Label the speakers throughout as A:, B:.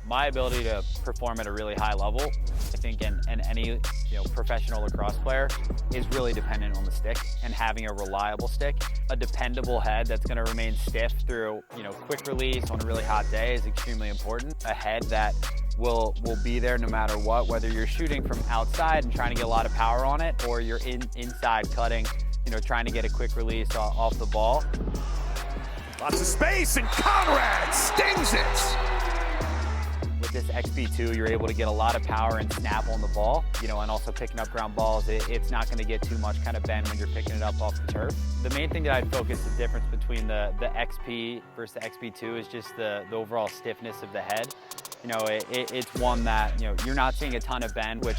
A: My ability to perform at a really high level, I think in any professional lacrosse player, is really dependent on the stick and having a reliable stick. A dependable head that's going to remain stiff through quick release on a really hot day is extremely important. A head that will be there no matter what, whether you're shooting from outside and trying to get a lot of power on it, or you're inside cutting, trying to get a quick release off the ball.
B: Lots of space, and Conrad stings it.
A: With this XP2, you're able to get a lot of power and snap on the ball, and also picking up ground balls. It's not going to get too much kind of bend when you're picking it up off the turf. The main thing that I'd focus the difference between the XP versus the XP2 is just the overall stiffness of the head. It's one that, you're not seeing a ton of bend, which,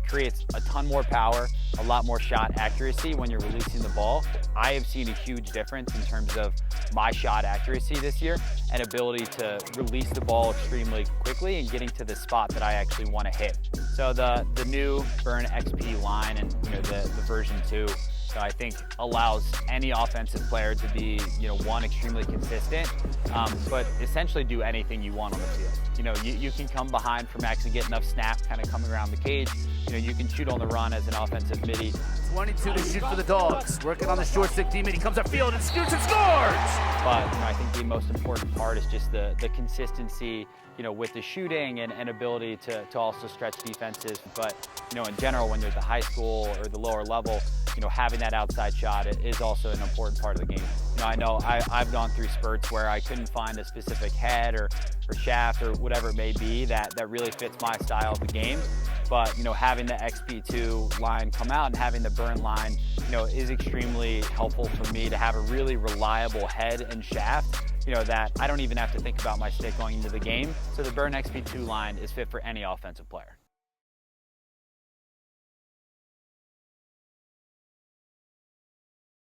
A: creates a ton more power, a lot more shot accuracy when you're releasing the ball. I have seen a huge difference in terms of my shot accuracy this year and ability to release the ball extremely quickly and getting to the spot that I actually want to hit. So the new Burn XP line and the version 2, I think allows any offensive player to be, one, extremely consistent, but essentially do anything you want on the field. You can come behind for max and get enough snap kind of coming around the cage. You can shoot on the run as an offensive midi.
B: 22 to shoot for the Dogs. Working on the short stick D-mid. He comes upfield and scoots and scores!
A: But I think the most important part is just the consistency, with the shooting and ability to also stretch defenses. But, in general, when you're at the high school or the lower level, having that outside shot is also an important part of the game. I know I've gone through spurts where I couldn't find a specific head or shaft or whatever it may be that really fits my style of the game. But, having the XP2 line come out and having the Burn line, is extremely helpful for me to have a really reliable head and shaft, that I don't even have to think about my stick going into the game. So the Burn XP2 line is fit for any offensive player.